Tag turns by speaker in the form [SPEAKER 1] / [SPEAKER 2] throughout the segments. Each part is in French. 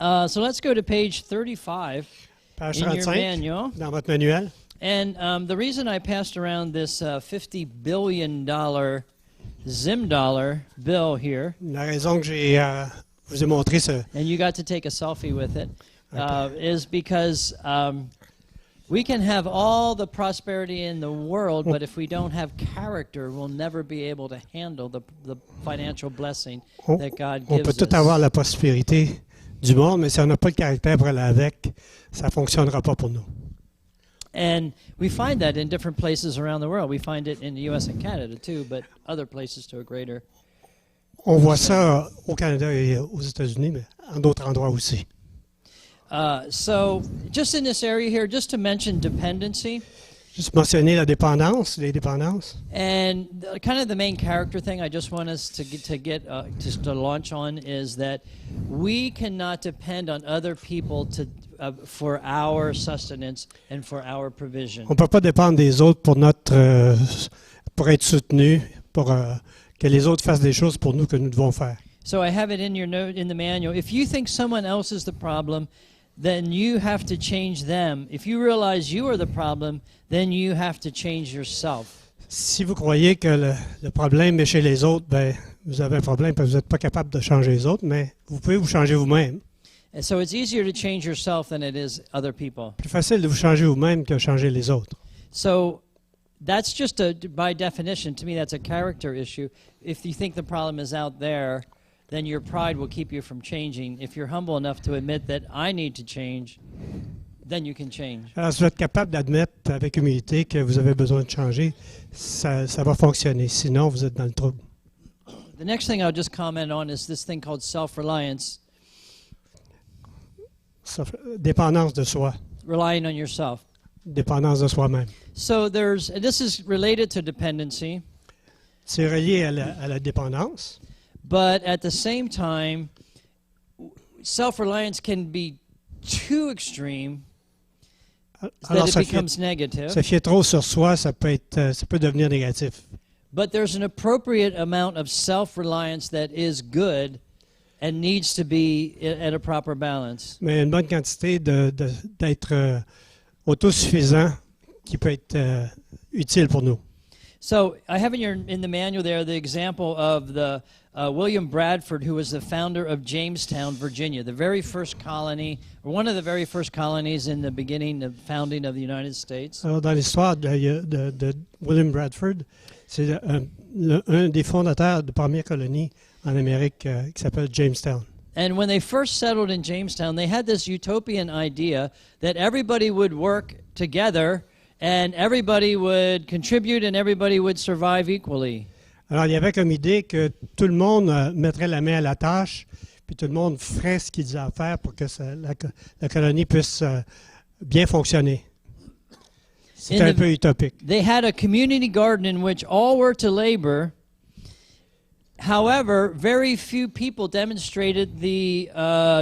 [SPEAKER 1] So let's go to page 35
[SPEAKER 2] Page
[SPEAKER 1] in your
[SPEAKER 2] 35
[SPEAKER 1] manual.
[SPEAKER 2] dans votre manuel.
[SPEAKER 1] And the reason I passed around this $50 billion Zim dollar bill here,
[SPEAKER 2] La raison que j'ai vous ai montré ce...
[SPEAKER 1] and you got to take a selfie with it, is because we can have all the prosperity in the world, but if we don't have character, we'll never be able to handle the financial blessing that God
[SPEAKER 2] On peut
[SPEAKER 1] gives
[SPEAKER 2] tout
[SPEAKER 1] us.
[SPEAKER 2] avoir la prospérité du monde, mais si on n'a pas le caractère pour aller avec, ça ne fonctionnera pas pour nous.
[SPEAKER 1] And we find that in different places around the world. We find it in the U.S. and Canada too, but other places to a greater.
[SPEAKER 2] On voit ça au Canada et aux États-Unis, mais en d'autres endroits aussi.
[SPEAKER 1] So just in this area here, just to mention dependency,
[SPEAKER 2] Juste mentionner la dépendance, les dépendances.
[SPEAKER 1] and kind of the main character thing I just want us to get just to launch on is that we cannot depend on other people for our sustenance and for our provision.
[SPEAKER 2] On ne peut pas dépendre des autres pour pour être soutenu, pour que les autres fassent des choses pour nous que nous devons faire.
[SPEAKER 1] So I have it in your note in the manual. If you think someone else is the problem, then you have to change them. If you realize you are the problem, then you have to change yourself.
[SPEAKER 2] Si vous croyez que le problème est chez les autres, ben vous avez un problème parce que vous n'êtes pas capable de changer les autres, mais vous pouvez vous changer vous-même.
[SPEAKER 1] And so it's easier to change yourself than it is other people.
[SPEAKER 2] Plus facile de vous changer vous-même que de changer les autres.
[SPEAKER 1] So that's just by definition, to me, that's a character issue. If you think the problem is out there, then your pride will keep you from changing. If you're humble enough to admit that I need to change, then you can change.
[SPEAKER 2] Alors, si vous êtes capable d'admettre avec humilité que vous avez besoin de changer, ça va fonctionner. Sinon, vous êtes dans le trouble.
[SPEAKER 1] The next thing I'll just comment on is this thing called self-reliance,
[SPEAKER 2] Dépendance de soi.
[SPEAKER 1] relying on yourself.
[SPEAKER 2] Dépendance de soi-même.
[SPEAKER 1] So this is related to dependency,
[SPEAKER 2] C'est relié à la dépendance,
[SPEAKER 1] but at the same time, self-reliance can be too extreme
[SPEAKER 2] alors
[SPEAKER 1] that it becomes negative.
[SPEAKER 2] se fier trop sur soi, ça peut devenir négatif.
[SPEAKER 1] But there's an appropriate amount of self-reliance that is good and needs to be at a proper balance.
[SPEAKER 2] Mais une bonne quantité d'être autosuffisant qui peut être utile pour nous.
[SPEAKER 1] So I have in the manual there the example of the William Bradford, who was the founder of Jamestown, Virginia, the very first colony, or one of the very first colonies in the beginning, the founding of the United States.
[SPEAKER 2] Alors, dans l'histoire de William Bradford, c'est un des fondateurs de première colonie en Amérique qui s'appelle Jamestown.
[SPEAKER 1] And when they first settled in Jamestown, they had this utopian idea that everybody would work together and everybody would contribute and everybody would survive equally.
[SPEAKER 2] Alors, il y avait comme idée que tout le monde mettrait la main à la tâche, puis tout le monde ferait ce qu'il disait à faire pour que la colonie puisse bien fonctionner. C'était un peu utopique.
[SPEAKER 1] They had a community garden in which all were to labor. However, very few people demonstrated the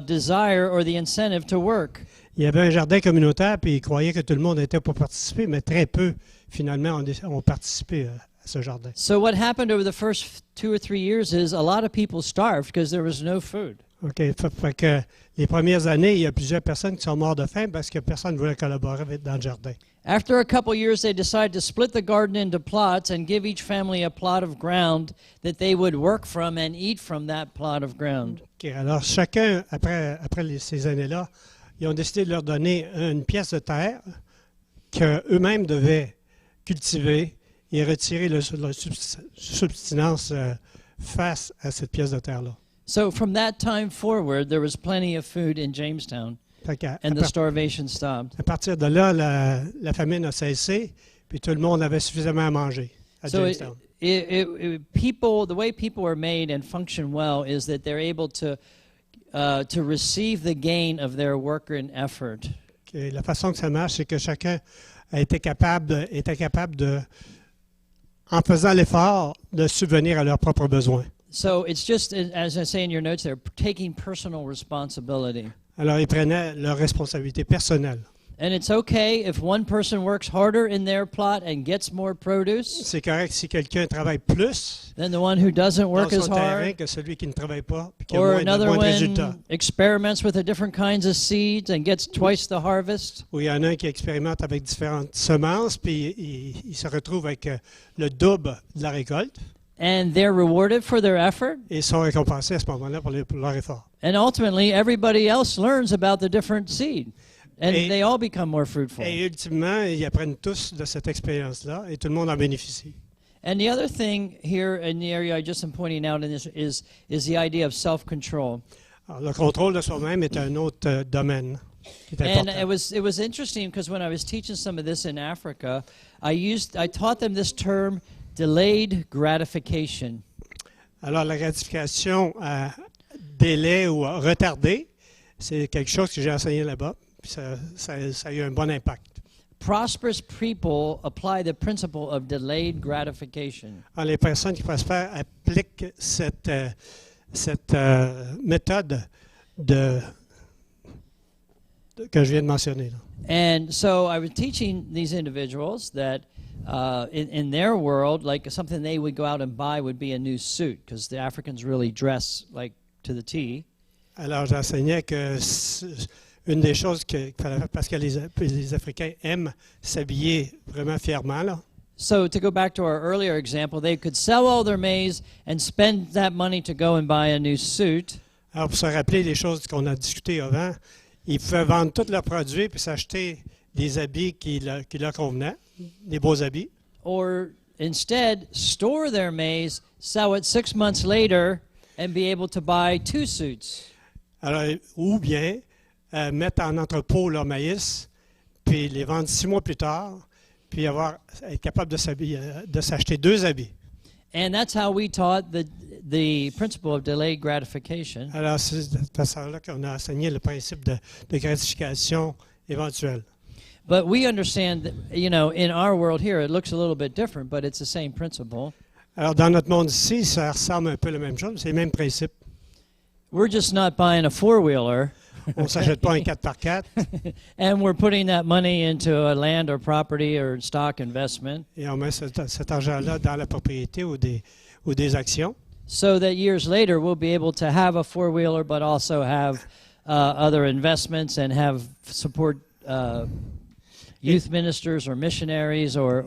[SPEAKER 1] desire or the incentive to work.
[SPEAKER 2] Il y avait un jardin communautaire, puis ils croyaient que tout le monde était pour participer, mais très peu, finalement, ont participé à ce jardin.
[SPEAKER 1] So what happened over the first 2 or 3 years is a lot of people starved because there was no food.
[SPEAKER 2] OK. Fait que les premières années, il y a plusieurs personnes qui sont mortes de faim parce que personne ne voulait collaborer dans le jardin.
[SPEAKER 1] After a couple years, they decided to split the garden into plots and give each family a plot of ground that they would work from and eat from that plot of ground.
[SPEAKER 2] OK. Alors, chacun, après ces années-là, ils ont décidé de leur donner une pièce de terre qu'eux-mêmes devaient cultiver et retirer leur subsistance face à cette pièce de terre-là.
[SPEAKER 1] So from that time forward, there was plenty of food in Jamestown, and the starvation stopped.
[SPEAKER 2] À partir de là, la famine a cessé, puis tout le monde avait suffisamment à manger à Jamestown.
[SPEAKER 1] The way people are made and function well is that they're able to receive the gain of their work and effort.
[SPEAKER 2] Okay. La façon que ça marche, c'est que chacun était capable de, en faisant l'effort, de subvenir à leurs propres besoins.
[SPEAKER 1] So it's just, as I say in your notes, they're taking personal responsibility.
[SPEAKER 2] Alors, ils prenaient leurs responsabilités personnelles.
[SPEAKER 1] And it's okay if one person works harder in their plot and gets more produce
[SPEAKER 2] C'est correct si quelqu'un travaille plus
[SPEAKER 1] than the one who doesn't
[SPEAKER 2] dans
[SPEAKER 1] work as
[SPEAKER 2] son terrain
[SPEAKER 1] hard,
[SPEAKER 2] que celui qui ne travaille pas et qui a
[SPEAKER 1] or
[SPEAKER 2] moins
[SPEAKER 1] another
[SPEAKER 2] de résultats.
[SPEAKER 1] one experiments with the different kinds of seeds and gets twice the harvest.
[SPEAKER 2] Ou il y en a un qui expérimente avec différentes semences, puis il se retrouve avec le double de la récolte,
[SPEAKER 1] And they're rewarded for their effort.
[SPEAKER 2] et ils sont récompensés à ce moment-là pour leur effort.
[SPEAKER 1] And ultimately, everybody else learns about the different seed. And
[SPEAKER 2] Et-
[SPEAKER 1] they all become more fruitful.
[SPEAKER 2] Et ultimement, ils apprennent tous de cette expérience-là, et tout le monde en bénéficie.
[SPEAKER 1] And the other thing here in the area I just am pointing out in this is the idea of self-control.
[SPEAKER 2] Alors, le contrôle de soi-même est un autre domaine qui est
[SPEAKER 1] And
[SPEAKER 2] important.
[SPEAKER 1] it was interesting because when I was teaching some of this in Africa, I taught them this term, delayed gratification.
[SPEAKER 2] Alors, la gratification à délai ou à retardé, c'est quelque chose que j'ai enseigné là-bas, puis ça a eu un bon impact.
[SPEAKER 1] Prosperous people apply the principle of delayed gratification.
[SPEAKER 2] Alors, les personnes qui prospèrent appliquent cette méthode que je viens de mentionner, là.
[SPEAKER 1] And so I was teaching these individuals that in their world, like something they would go out and buy would be a new suit because the Africans really dress like to the T.
[SPEAKER 2] Alors, j'enseignais que une des choses qu'il fallait faire, parce que les Africains aiment s'habiller vraiment fièrement, là.
[SPEAKER 1] So to go back to our earlier example, they could sell all their maize and spend that money to go and buy a new suit.
[SPEAKER 2] Alors, pour se rappeler des choses qu'on a discutées avant, ils pouvaient vendre tous leurs produits puis s'acheter des habits qui leur convenaient, des beaux habits.
[SPEAKER 1] Or instead, store their maize, sell it 6 months later, and be able to buy 2 suits.
[SPEAKER 2] Alors, ou bien mettre en entrepôt leur maïs, puis les vendre 6 mois plus tard, puis être capable de s'acheter 2 habits.
[SPEAKER 1] And that's how we taught the principle of delayed gratification.
[SPEAKER 2] Alors, c'est de cette façon-là qu'on a enseigné le principe de gratification éventuelle.
[SPEAKER 1] But we understand that, in our world here, it looks a little bit different, but it's the same principle.
[SPEAKER 2] Alors, dans notre monde ici, ça ressemble un peu à la même chose, c'est le même principe.
[SPEAKER 1] We're just not buying a four-wheeler,
[SPEAKER 2] On ne s'achète pas un 4x4
[SPEAKER 1] and we're putting that money into a land or property or stock investment
[SPEAKER 2] et on met cet argent-là dans la propriété ou des actions.
[SPEAKER 1] so that years later we'll be able to have a four-wheeler but also have other investments and have support youth ministers or missionaries or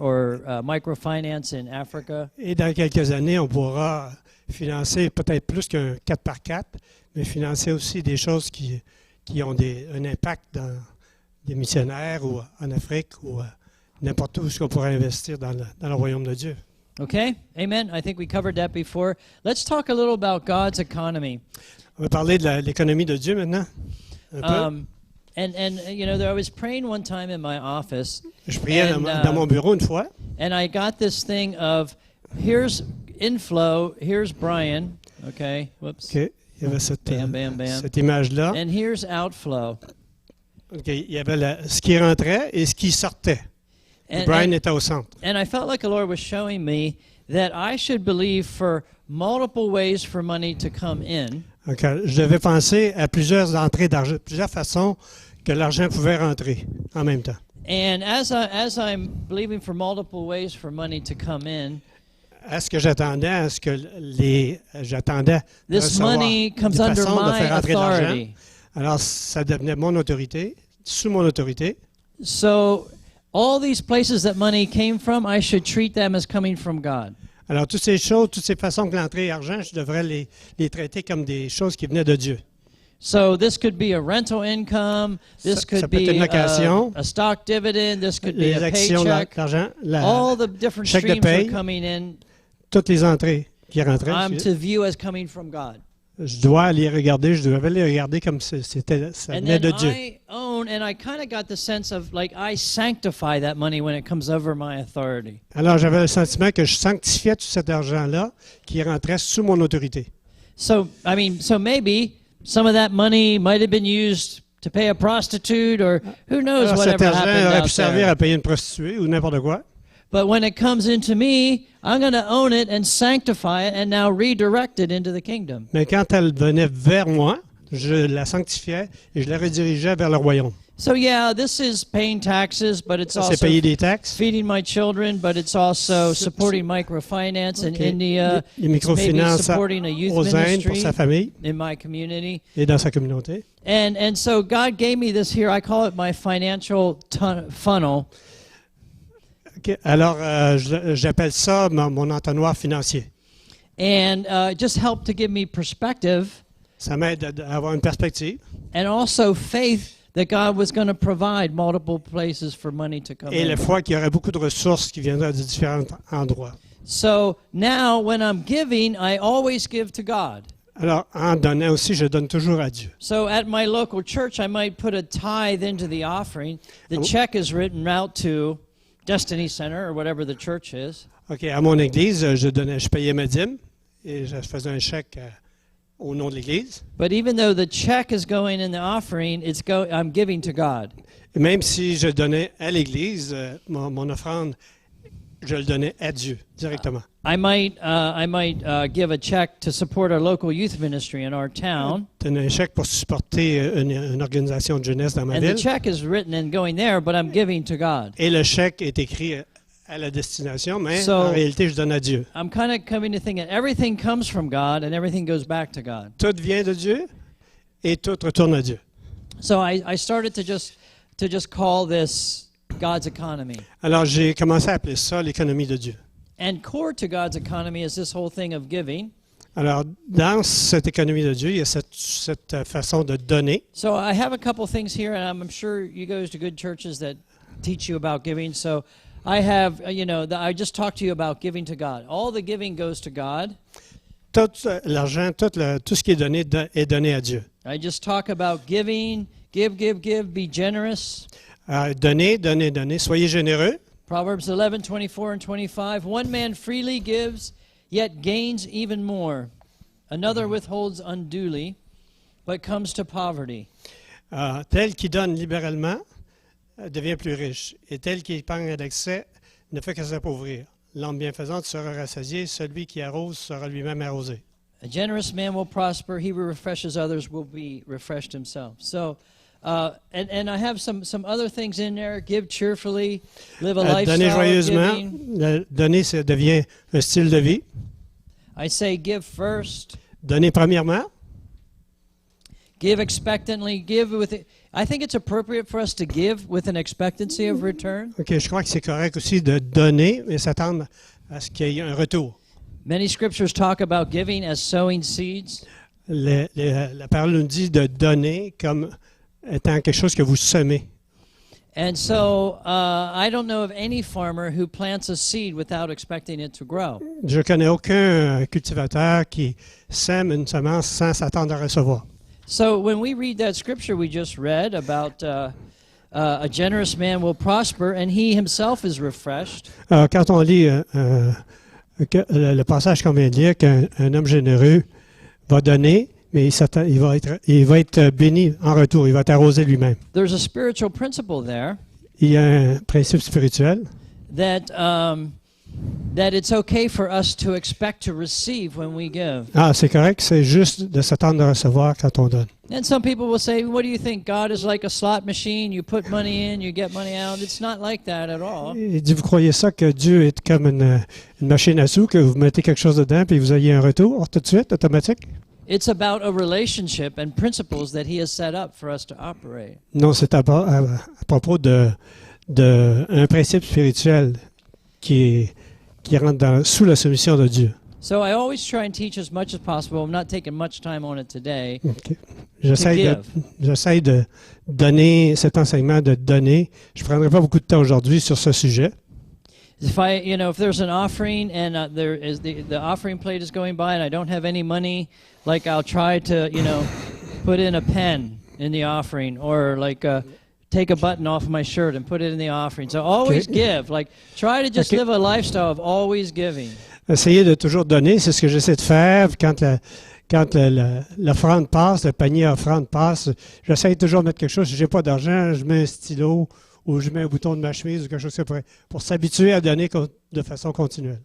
[SPEAKER 1] microfinance in Africa.
[SPEAKER 2] Et dans quelques années, on pourra financer peut-être plus qu'un 4x4, mais financer aussi des choses qui ont un impact dans des missionnaires ou en Afrique ou n'importe où ce qu'on pourrait investir dans le royaume de Dieu.
[SPEAKER 1] Okay? Amen. I think we covered that before. Let's talk a little about God's economy.
[SPEAKER 2] On va parler de l'économie de Dieu maintenant. Un peu.
[SPEAKER 1] And I was praying one time in my office,
[SPEAKER 2] Je priais
[SPEAKER 1] and,
[SPEAKER 2] dans mon bureau une fois,
[SPEAKER 1] and I got this thing of here's inflow, here's Brian, okay, whoops,
[SPEAKER 2] il y avait
[SPEAKER 1] Bam, bam, bam.
[SPEAKER 2] cette image-là.
[SPEAKER 1] and here's outflow.
[SPEAKER 2] Il y avait ce qui rentrait et ce qui sortait.
[SPEAKER 1] And,
[SPEAKER 2] Brian
[SPEAKER 1] and,
[SPEAKER 2] était au centre.
[SPEAKER 1] and I felt like the Lord was showing me that I should believe for multiple ways for money to come in.
[SPEAKER 2] Donc, je devais penser à plusieurs entrées d'argent, plusieurs façons que l'argent pouvait rentrer en même temps.
[SPEAKER 1] And as I'm believing for multiple ways for money to come in,
[SPEAKER 2] Est-ce que j'attendais de
[SPEAKER 1] this
[SPEAKER 2] recevoir
[SPEAKER 1] money
[SPEAKER 2] des
[SPEAKER 1] comes under
[SPEAKER 2] façons de
[SPEAKER 1] my
[SPEAKER 2] faire rentrer de l'argent?
[SPEAKER 1] authority.
[SPEAKER 2] Alors, ça devenait mon autorité, sous mon autorité.
[SPEAKER 1] So all these places that money came from, I should treat them as coming from God.
[SPEAKER 2] Alors, toutes ces choses, toutes ces façons que l'entrée d'argent, je devrais les traiter comme des choses qui venaient de Dieu.
[SPEAKER 1] So this could be a rental income, this
[SPEAKER 2] Ça
[SPEAKER 1] could
[SPEAKER 2] peut être une
[SPEAKER 1] be
[SPEAKER 2] location,
[SPEAKER 1] a stock dividend, this could be
[SPEAKER 2] Les
[SPEAKER 1] a
[SPEAKER 2] actions,
[SPEAKER 1] paycheck.
[SPEAKER 2] l'argent,
[SPEAKER 1] All the different
[SPEAKER 2] chèque de
[SPEAKER 1] streams are
[SPEAKER 2] paye.
[SPEAKER 1] coming in.
[SPEAKER 2] Toutes les entrées qui rentraient.
[SPEAKER 1] I'm to view as coming from God.
[SPEAKER 2] Je dois les regarder, je devais les regarder comme si ça
[SPEAKER 1] And
[SPEAKER 2] venait
[SPEAKER 1] then
[SPEAKER 2] de Dieu.
[SPEAKER 1] I own, and I kind of got the sense of like I sanctify that money when it comes over my authority.
[SPEAKER 2] Alors, j'avais le sentiment que je sanctifiais tout cet argent-là qui rentrait sous mon autorité.
[SPEAKER 1] So maybe some of that money might have been used to pay a prostitute, or who knows
[SPEAKER 2] Alors, cet
[SPEAKER 1] whatever
[SPEAKER 2] argent
[SPEAKER 1] happened
[SPEAKER 2] aurait pu
[SPEAKER 1] out
[SPEAKER 2] servir
[SPEAKER 1] there.
[SPEAKER 2] à payer une prostituée ou n'importe quoi.
[SPEAKER 1] But when it comes into me, I'm going to own it and sanctify it and now redirect it into the kingdom.
[SPEAKER 2] Mais quand elle venait vers moi, je la sanctifiais et je la redirigeais vers le royaume.
[SPEAKER 1] So yeah, this is paying taxes, but it's
[SPEAKER 2] Ça, c'est
[SPEAKER 1] also
[SPEAKER 2] payer des taxes.
[SPEAKER 1] feeding my children, but it's also supporting microfinance in
[SPEAKER 2] OK.
[SPEAKER 1] India.
[SPEAKER 2] Les
[SPEAKER 1] It's maybe
[SPEAKER 2] microfinances
[SPEAKER 1] supporting a youth
[SPEAKER 2] aux Indes pour
[SPEAKER 1] ministry
[SPEAKER 2] sa famille
[SPEAKER 1] in my community.
[SPEAKER 2] et dans sa communauté.
[SPEAKER 1] And so God gave me this here. I call it my financial funnel.
[SPEAKER 2] OK. Alors, j'appelle ça mon entonnoir financier.
[SPEAKER 1] And it just helped to give me perspective
[SPEAKER 2] Ça m'aide à avoir une perspective
[SPEAKER 1] and also faith that God was going to provide multiple places for money to come
[SPEAKER 2] et la
[SPEAKER 1] in.
[SPEAKER 2] foi qu'il y aurait beaucoup de ressources qui viendraient de différents endroits.
[SPEAKER 1] So now when I'm giving, I always give to God.
[SPEAKER 2] Alors, en donnant aussi, je donne toujours à Dieu.
[SPEAKER 1] So at my local church, I might put a tithe into the offering. The check is written out to Destiny Center or whatever the church is.
[SPEAKER 2] OK. À mon église, je payais ma dîme et je faisais un chèque au nom de l'église.
[SPEAKER 1] But even though the check is going in the offering, I'm giving to God.
[SPEAKER 2] Et même si je donnais à l'église, mon offrande, je le donnais à Dieu directement.
[SPEAKER 1] I might give a check to support our local youth ministry in our town.
[SPEAKER 2] Donner un chèque pour supporter une organisation de jeunesse dans ma
[SPEAKER 1] And the
[SPEAKER 2] ville.
[SPEAKER 1] check is written and going there, but I'm giving to God.
[SPEAKER 2] Et le chèque est écrit à la destination, mais
[SPEAKER 1] So-
[SPEAKER 2] en réalité, je donne à Dieu.
[SPEAKER 1] I'm kind of coming to think that everything comes from God and everything goes back to God.
[SPEAKER 2] Tout vient de Dieu et tout retourne à Dieu.
[SPEAKER 1] So I started to just call this God's economy.
[SPEAKER 2] Alors, j'ai commencé à appeler ça l'économie de Dieu.
[SPEAKER 1] And core to God's economy is this whole thing of giving.
[SPEAKER 2] Alors, dans cette économie de Dieu, il y a cette façon de donner.
[SPEAKER 1] So I have a couple things here, and I'm sure you go to good churches that teach you about giving. So I have, I just talked to you about giving to God. All the giving goes to God.
[SPEAKER 2] Tout l'argent, tout ce qui est donné est donné à Dieu.
[SPEAKER 1] I just talk about giving, give, be generous.
[SPEAKER 2] Donnez, soyez généreux.
[SPEAKER 1] Proverbs 11:24 and 25. One man freely gives, yet gains even more. Another withholds unduly, but comes to poverty.
[SPEAKER 2] Tel qui donne libéralement devient plus riche, et tel qui épargne à l'excès ne fait que s'appauvrir. L'homme bienfaisant sera rassasié, celui qui arrose sera lui-même arrosé.
[SPEAKER 1] A generous man will prosper. He who refreshes others will be refreshed himself. So, and I have some other things in there. Give cheerfully, live a
[SPEAKER 2] Donner
[SPEAKER 1] lifestyle of
[SPEAKER 2] joyeusement,
[SPEAKER 1] giving.
[SPEAKER 2] donner, ça devient un style de vie.
[SPEAKER 1] I say give first.
[SPEAKER 2] Donner premièrement,
[SPEAKER 1] Give expectantly. Give with. I think it's appropriate for us to give with an expectancy of return.
[SPEAKER 2] OK, je crois que c'est correct aussi de donner et s'attendre à ce qu'il y ait un retour.
[SPEAKER 1] Many scriptures talk about giving as sowing seeds.
[SPEAKER 2] La parole nous dit de donner comme étant quelque chose que vous semez.
[SPEAKER 1] And so I don't know of any farmer who plants a seed without expecting it to grow.
[SPEAKER 2] Je ne connais aucun cultivateur qui sème une semence sans s'attendre à recevoir.
[SPEAKER 1] So when we read that scripture we just read about a generous man will prosper and he himself is refreshed.
[SPEAKER 2] Quand on lit le passage qu'on vient de lire, qu'un homme généreux va donner, mais il va être béni en retour, il va être arrosé lui-même.
[SPEAKER 1] There's a spiritual principle there
[SPEAKER 2] Il y a un principe spirituel
[SPEAKER 1] that it's okay for us to expect to receive when we give.
[SPEAKER 2] C'est correct, c'est juste de s'attendre à recevoir quand on donne.
[SPEAKER 1] And some people will say, what do you think? God is like a slot machine. You put money in, you get money out. It's not like that at all.
[SPEAKER 2] Il dit, vous croyez ça que Dieu est comme une machine à sous, que vous mettez quelque chose dedans puis vous ayez un retour tout de suite, automatique?
[SPEAKER 1] It's about a relationship and principles that he has set up for us to operate.
[SPEAKER 2] Non, c'est à propos de un principe spirituel qui rentre sous la soumission de Dieu.
[SPEAKER 1] So I always try and teach as much as possible. I'm not taking much time on it today.
[SPEAKER 2] Okay. J'essaie de donner cet enseignement, de donner. Je ne prendrai pas beaucoup de temps aujourd'hui sur ce sujet.
[SPEAKER 1] If there's an offering and there is the offering plate is going by and I don't have any money, like I'll try to, put in a pen in the offering or like take a button off of my shirt and put it in the offering. So always give. Like try to just live a lifestyle of always giving.
[SPEAKER 2] Essayez de toujours donner, c'est ce que j'essaie de faire quand l'offrande passe, le panier offrande passe. J'essaie toujours de mettre quelque chose. Si je n'ai pas d'argent, je mets un stylo ou je mets un bouton de ma chemise ou quelque chose comme ça pour s'habituer à donner de façon continuelle.